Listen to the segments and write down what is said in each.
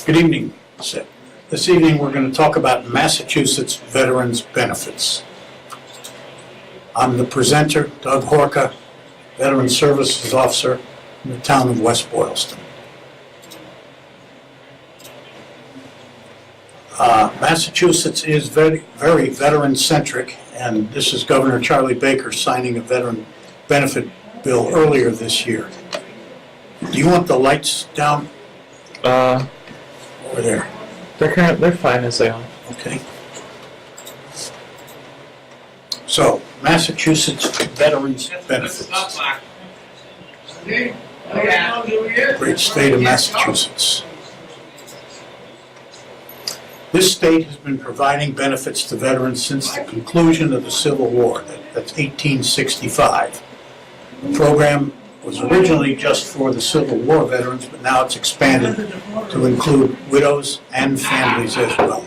Good evening. This evening we're going to talk about Massachusetts Veterans Benefits. I'm the presenter, Doug Horka, Veteran Services Officer in the town of West Boylston. Massachusetts is very veteran-centric, and this is Governor Charlie Baker signing a veteran benefit bill earlier this year. Do you want the lights down over there? They're fine as they are. Okay. So, Massachusetts Veterans Benefits. Great state of Massachusetts. This state has been providing benefits to veterans since the conclusion of the Civil War. That's 1865. The program was originally just for the Civil War veterans, but now it's expanded to include widows and families as well.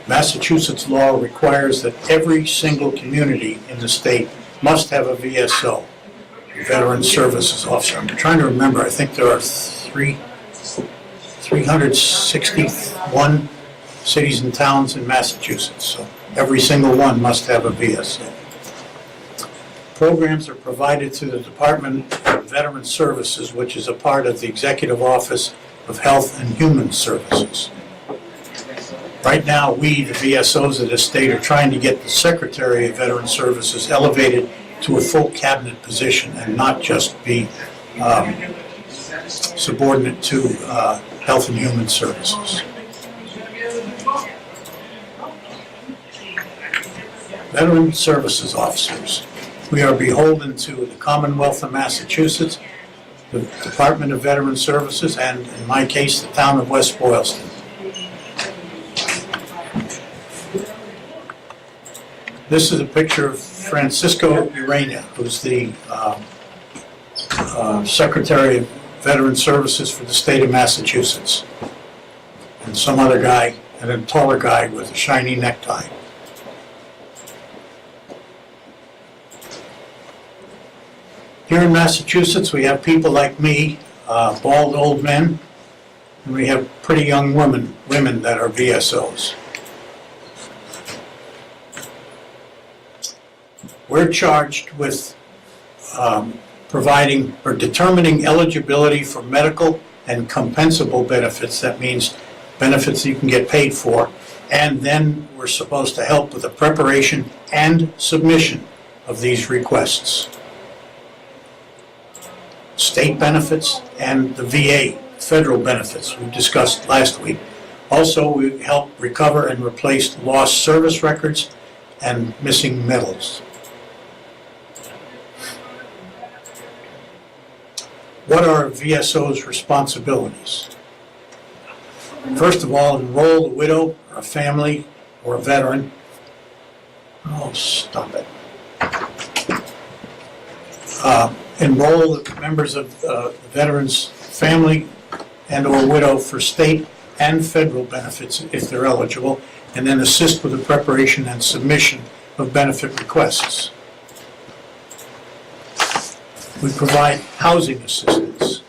Massachusetts law requires that every single community in the state must have a VSO, Veteran Services Officer. I'm trying to remember, I think there are 361 cities and towns in Massachusetts, so every single one must have a VSO. Programs are provided through the Department of Veteran Services, which is a part of the Executive Office of Health and Human Services. Right now, we, the VSOs of the state, are trying to get the Secretary of Veteran Services elevated to a full cabinet position and not just be subordinate to Health and Human Services. Veteran Services Officers. We are beholden to the Commonwealth of Massachusetts, the Department of Veteran Services, and in my case, the town of West Boylston. This is a picture of Francisco Urania, who's the Secretary of Veteran Services for the state of Massachusetts. And some other guy, and a taller guy with a shiny necktie. Here in Massachusetts, we have people like me, bald old men, and we have pretty young women that are VSOs. We're charged with providing or determining eligibility for medical and compensable benefits. That means benefits you can get paid for, and then we're supposed to help with the preparation and submission of these requests. State benefits and the VA, federal benefits we discussed last week. Also, we help recover and replace lost service records and missing medals. What are VSO's responsibilities? First of all, enroll a widow, or a family, or a veteran. Oh, stop it. Enroll the members of the veteran's family and or widow for state and federal benefits if they're eligible, and then assist with the preparation and submission of benefit requests. We provide housing assistance,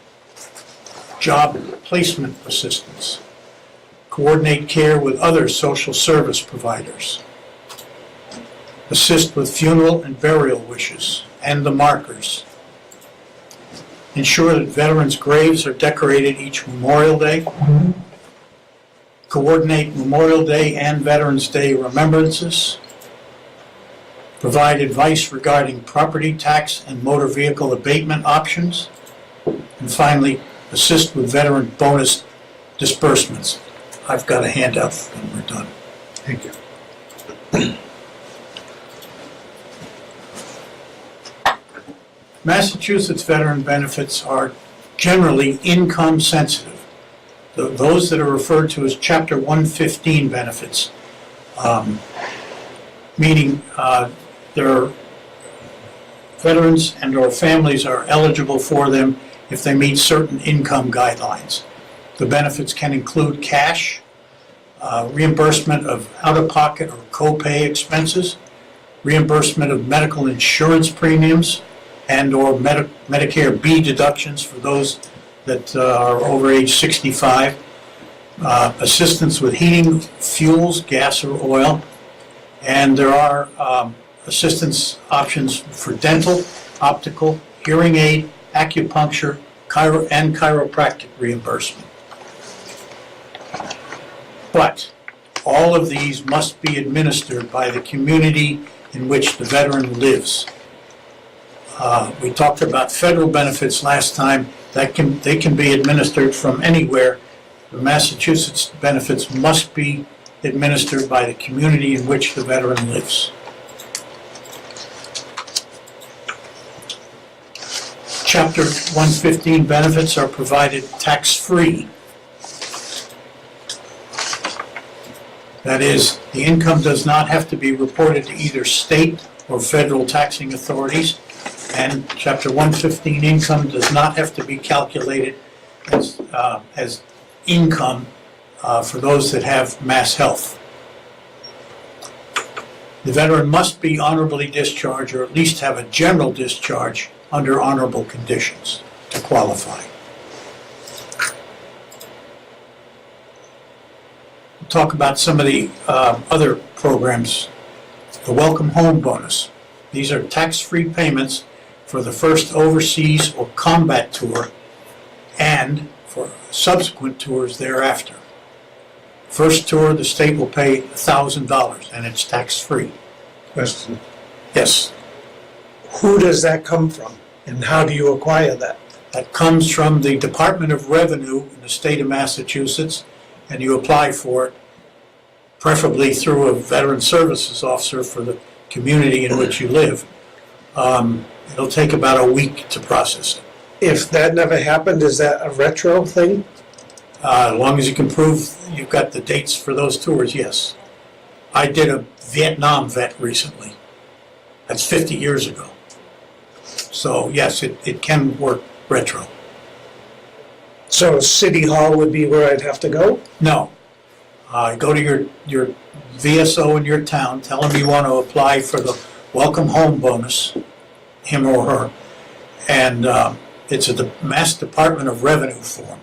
job placement assistance, coordinate care with other social service providers, assist with funeral and burial wishes and the markers, ensure that veterans' graves are decorated each Memorial Day, coordinate Memorial Day and Veterans Day remembrances, provide advice regarding property tax and motor vehicle abatement options, and finally, assist with veteran bonus disbursements. I've got a handout when we're done. Thank you. Massachusetts veteran benefits are generally income sensitive. Those that are referred to as Chapter 115 benefits, meaning their veterans and or families are eligible for them if they meet certain income guidelines. The benefits can include cash, reimbursement of out-of-pocket or co-pay expenses, reimbursement of medical insurance premiums, and or Medicare B deductions for those that are over age 65, assistance with heating fuels, gas or oil, and there are assistance options for dental, optical, hearing aid, acupuncture, and chiropractic reimbursement. But all of these must be administered by the community in which the veteran lives. We talked about federal benefits last time. They can be administered from anywhere. The Massachusetts benefits must be administered by the community in which the veteran lives. Chapter 115 benefits are provided tax-free. That is, the income does not have to be reported to either state or federal taxing authorities, and Chapter 115 income does not have to be calculated as income for those that have mass health. The veteran must be honorably discharged or at least have a general discharge under honorable conditions to qualify. We'll talk about some of the other programs. The Welcome Home Bonus. These are tax-free payments for the first overseas or combat tour and for subsequent tours thereafter. First tour, the state will pay $1,000 and it's tax-free. Question. Yes, Who does that come from, and how do you acquire that? that comes from the Department of Revenue in the state of Massachusetts, and you apply for it, preferably through a veteran services officer for the community in which you live. It'll take about a week to process it. If that never happened, is that a retro thing? As long as you can prove you've got the dates for those tours, yes. I did a Vietnam vet recently. That's 50 years ago. So yes, it can work retro. So City Hall would be where I'd have to go? No. Go to your VSO in your town, tell them you want to apply for the Welcome Home Bonus, him or her, and it's a Mass Department of Revenue form.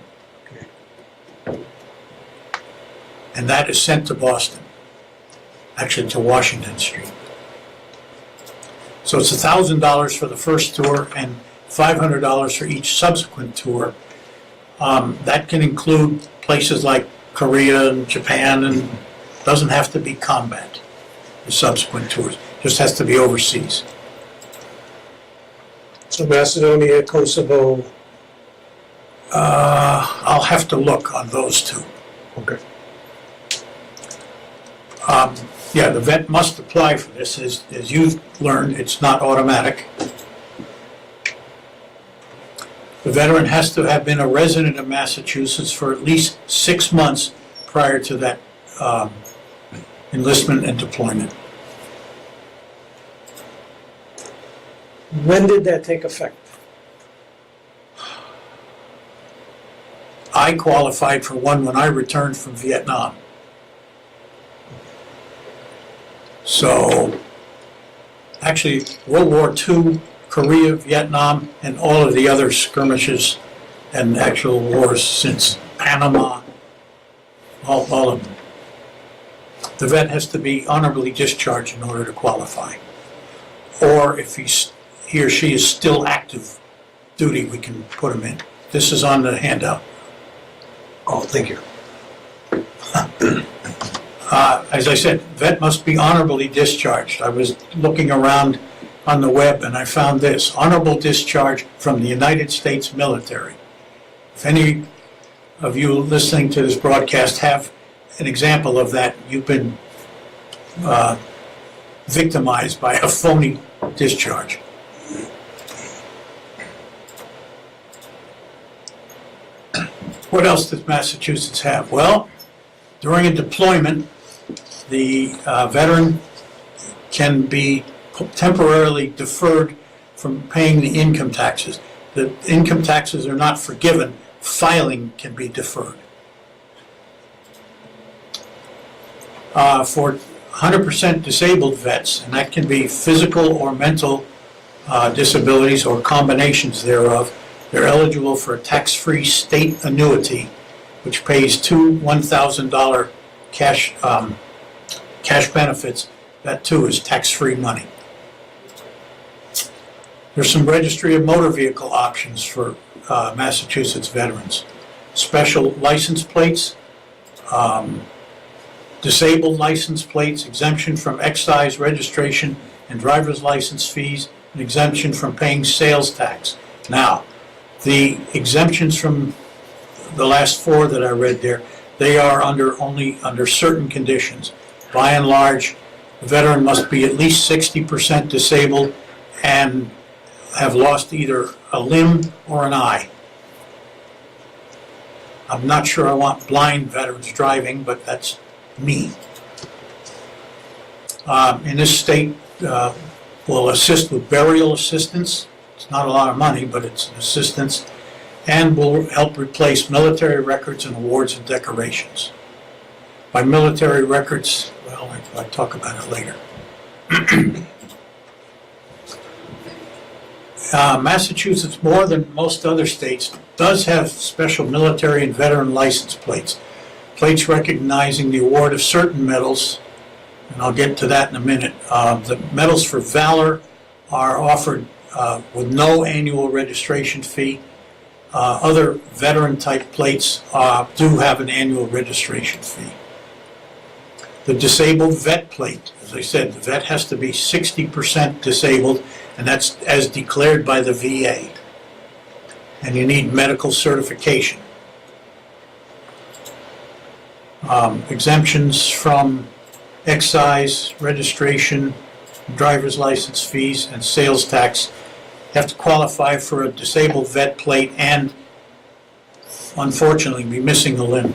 And that is sent to Boston, actually to Washington Street. So it's $1,000 for the first tour and $500 for each subsequent tour. That can include places like Korea and Japan, and doesn't have to be combat, the subsequent tours. Just has to be overseas. So Macedonia, Kosovo. I'll have to look on those two. Okay. Yeah, the vet must apply for this. As you've learned, it's not automatic. The veteran has to have been a resident of Massachusetts for at least 6 months prior to that enlistment and deployment. When did that take effect? I qualified for one when I returned from Vietnam. So, actually, World War II, Korea, Vietnam, and all of the other skirmishes and actual wars since Panama, all of them. The vet has to be honorably discharged in order to qualify. Or if he or she is still active duty, we can put him in. This is on the handout. Oh, thank you. As I said, vet must be honorably discharged. I was looking around on the web and I found this, honorable discharge from the United States military. If any of you listening to this broadcast have an example of that, you've been victimized by a phony discharge. What else does Massachusetts have? Well, during a deployment, the veteran can be temporarily deferred from paying the income taxes. The income taxes are not forgiven. Filing can be deferred. For 100% disabled vets, and that can be physical or mental disabilities or combinations thereof, they're eligible for a tax-free state annuity, which pays two $1,000 cash benefits. That too is tax-free money. There's some registry of motor vehicle options for Massachusetts veterans. Special license plates, disabled license plates, exemption from excise registration and driver's license fees, and exemption from paying sales tax. Now, the exemptions from the last four that I read there, they are only under certain conditions. By and large, the veteran must be at least 60% disabled and have lost either a limb or an eye. I'm not sure I want blind veterans driving, but that's me. In this state, will assist with burial assistance. It's not a lot of money, but it's an assistance, and will help replace military records and awards and decorations. By military records, well, I'll talk about it later. Massachusetts, more than most other states, does have special military and veteran license plates. Plates recognizing the award of certain medals, and I'll get to that in a minute. The medals for valor are offered with no annual registration fee. Other veteran-type plates do have an annual registration fee. The disabled vet plate, as I said, the vet has to be 60% disabled, and that's as declared by the VA. And you need medical certification. Exemptions from excise, registration, driver's license fees, and sales tax. You have to qualify for a disabled vet plate and, unfortunately, be missing a limb.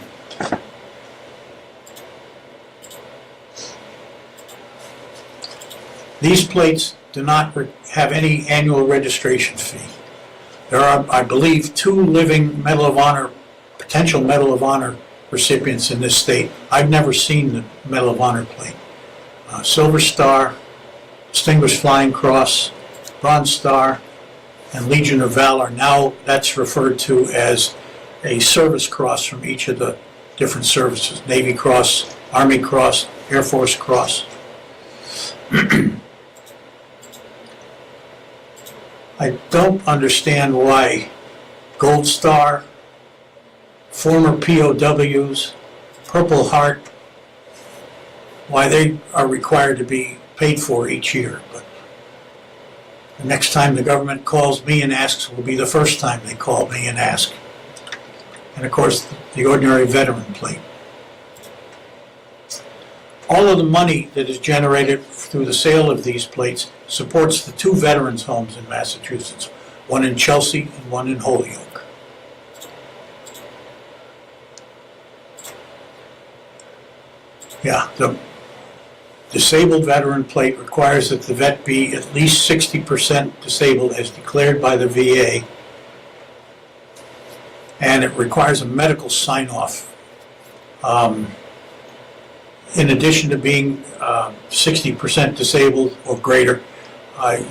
These plates do not have any annual registration fee. There are, I believe, 2 living Medal of Honor, potential Medal of Honor recipients in this state. I've never seen the Medal of Honor plate. Silver Star, Distinguished Flying Cross, Bronze Star, and Legion of Valor. Now that's referred to as a service cross from each of the different services. Navy Cross, Army Cross, Air Force Cross. I don't understand why Gold Star, former POWs, Purple Heart, why they are required to be paid for each year. But the next time the government calls me and asks will be the first time they call me and ask. And of course, the ordinary veteran plate. All of the money that is generated through the sale of these plates supports the 2 veterans' homes in Massachusetts, one in Chelsea and one in Holyoke. Yeah, the disabled veteran plate requires that the vet be at least 60% disabled as declared by the VA, and it requires a medical sign-off. In addition to being 60% disabled or greater,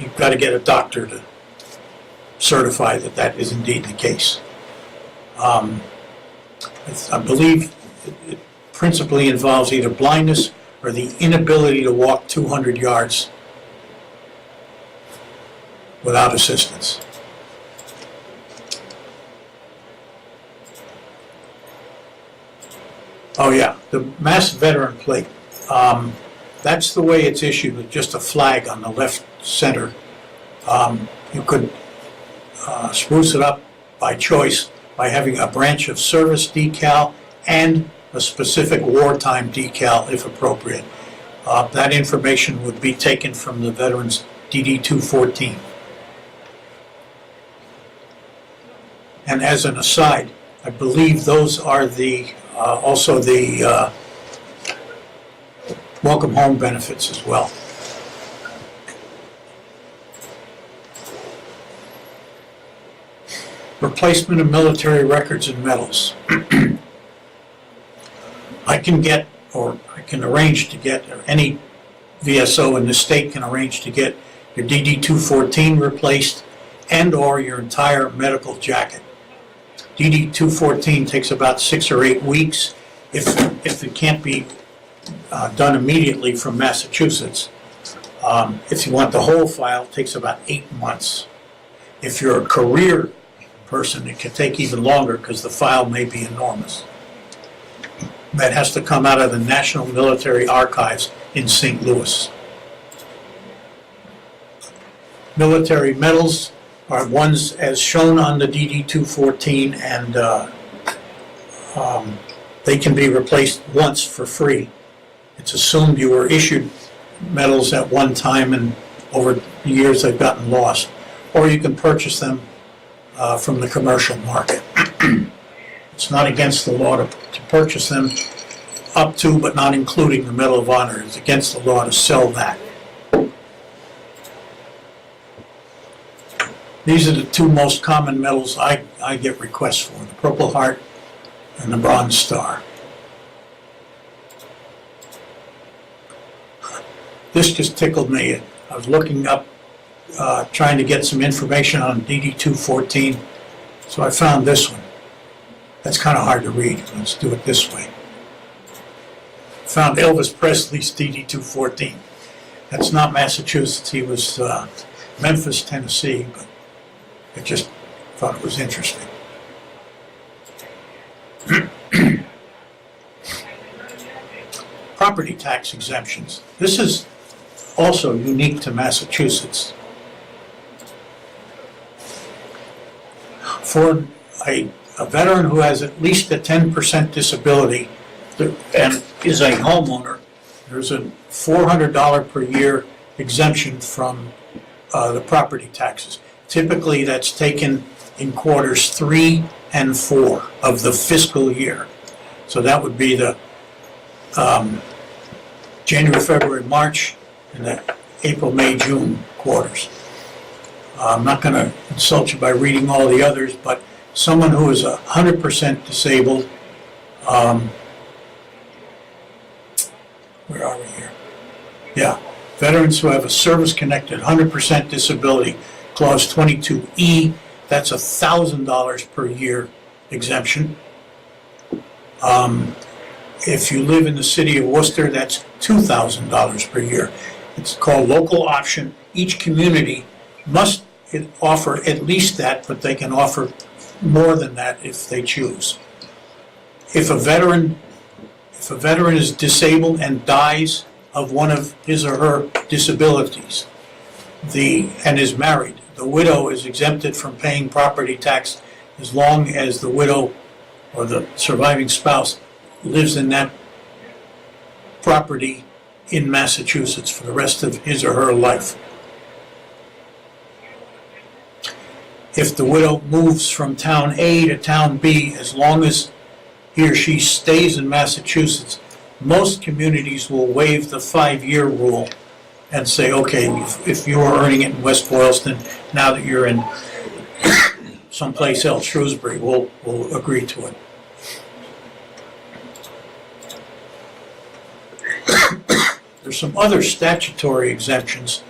you've got to get a doctor to certify that that is indeed the case. I believe it principally involves either blindness or the inability to walk 200 yards without assistance. Oh yeah, the Mass Veteran Plate. That's the way it's issued, with just a flag on the left center. You could spruce it up by choice by having a branch of service decal and a specific wartime decal if appropriate. That information would be taken from the veteran's DD-214. And as an aside, I believe those are the also the welcome home benefits as well. Replacement of military records and medals. I can arrange to get, or any VSO in the state can arrange to get your DD-214 replaced and/or your entire medical jacket. DD 214 takes about 6 or 8 weeks if it can't be done immediately from Massachusetts. If you want the whole file, it takes about 8 months. If you're a career person, it can take even longer because the file may be enormous. That has to come out of the National Military Archives in St. Louis. Military medals are ones as shown on the DD 214, and they can be replaced once for free. It's assumed you were issued medals at one time, and over the years they've gotten lost. Or you can purchase them from the commercial market. It's not against the law to purchase them up to but not including the Medal of Honor. It's against the law to sell that. These are the two most common medals I get requests for, the Purple Heart and the Bronze Star. This just tickled me. I was looking up, trying to get some information on DD 214, so I found this one. That's kind of hard to read. Let's do it this way. Found Elvis Presley's DD 214. That's not Massachusetts. He was Memphis, Tennessee, but I just thought it was interesting. Property tax exemptions. This is also unique to Massachusetts. For a veteran who has at least a 10% disability and is a homeowner, there's a $400 per year exemption from the property taxes. Typically, that's taken in quarters 3 and 4 of the fiscal year. So that would be the January, February, March, and the April, May, June quarters. I'm not going to insult you by reading all the others, but someone who is 100% disabled, where are we here? Yeah, veterans who have a service-connected 100% disability, Clause 22E, that's $1,000 per year exemption. If you live in the city of Worcester, that's $2,000 per year. It's called local option. Each community must offer at least that, but they can offer more than that if they choose. If a veteran is disabled and dies of one of his or her disabilities, and is married, the widow is exempted from paying property tax as long as the widow or the surviving spouse lives in that property in Massachusetts for the rest of his or her life. If the widow moves from town A to town B, as long as he or she stays in Massachusetts, most communities will waive the 5-year rule and say, okay, if you were earning it in West Boylston, now that you're in someplace else, Shrewsbury, we'll agree to it. There's some other statutory exemptions.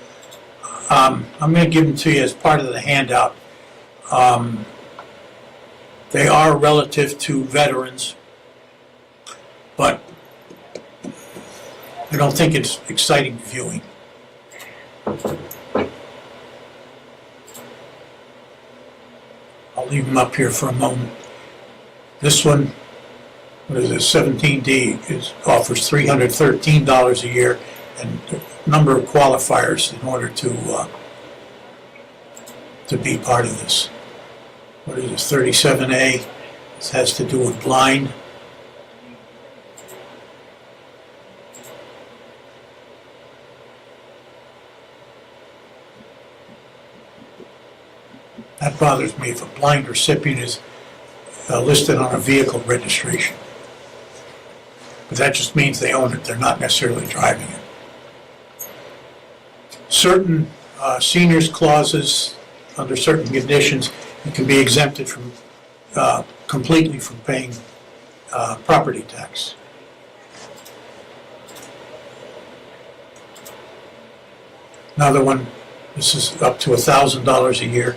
I'm going to give them to you as part of the handout. They are relative to veterans, but I don't think it's exciting viewing. I'll leave them up here for a moment. This one, what is it, 17D, offers $313 a year and a number of qualifiers in order to be part of this. What is this, 37A? This has to do with blind. That bothers me if a blind recipient is listed on a vehicle registration. But that just means they own it, they're not necessarily driving it. Certain seniors clauses, under certain conditions, you can be exempted from completely from paying property tax. Another one, this is up to $1,000 a year.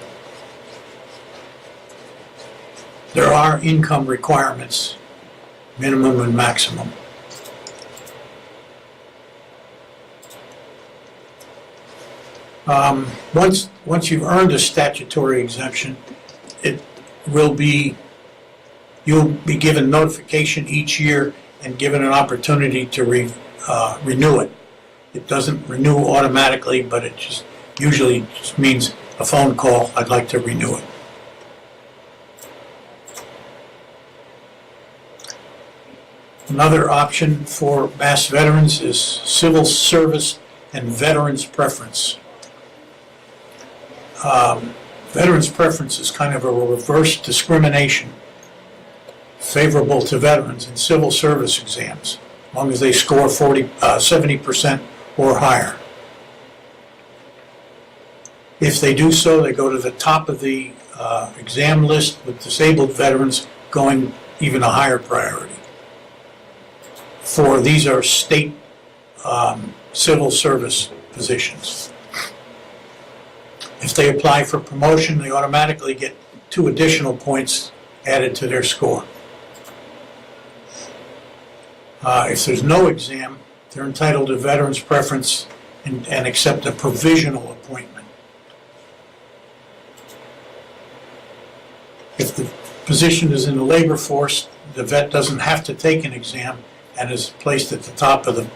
There are income requirements, minimum and maximum. Once you've earned a statutory exemption, you'll be given notification each year and given an opportunity to renew it. It doesn't renew automatically, but it just usually just means a phone call, I'd like to renew it. Another option for Mass veterans is civil service and veterans preference. Veterans preference is kind of a reverse discrimination favorable to veterans in civil service exams, as long as they score 70% or higher. If they do so, they go to the top of the exam list, with disabled veterans going even a higher priority. These are state civil service positions. If they apply for promotion, they automatically get 2 additional points added to their score. If there's no exam, they're entitled to veterans preference and accept a provisional appointment. If the position is in the labor force, the vet doesn't have to take an exam and is placed at the top of the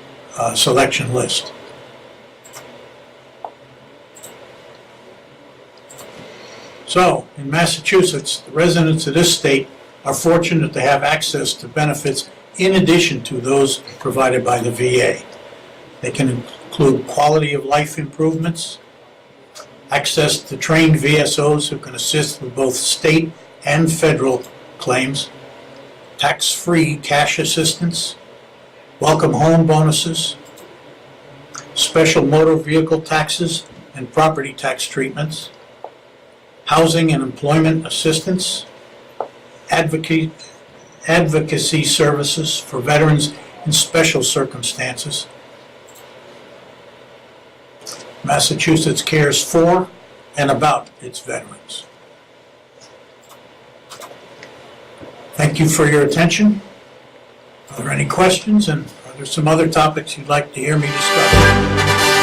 selection list. So, in Massachusetts, the residents of this state are fortunate to have access to benefits in addition to those provided by the VA. They can include quality of life improvements, access to trained VSOs who can assist with both state and federal claims, tax-free cash assistance, welcome home bonuses, special motor vehicle taxes and property tax treatments, housing and employment assistance, advocacy services for veterans in special circumstances. Massachusetts cares for and about its veterans. Thank you for your attention. Are there any questions, and are there some other topics you'd like to hear me discuss?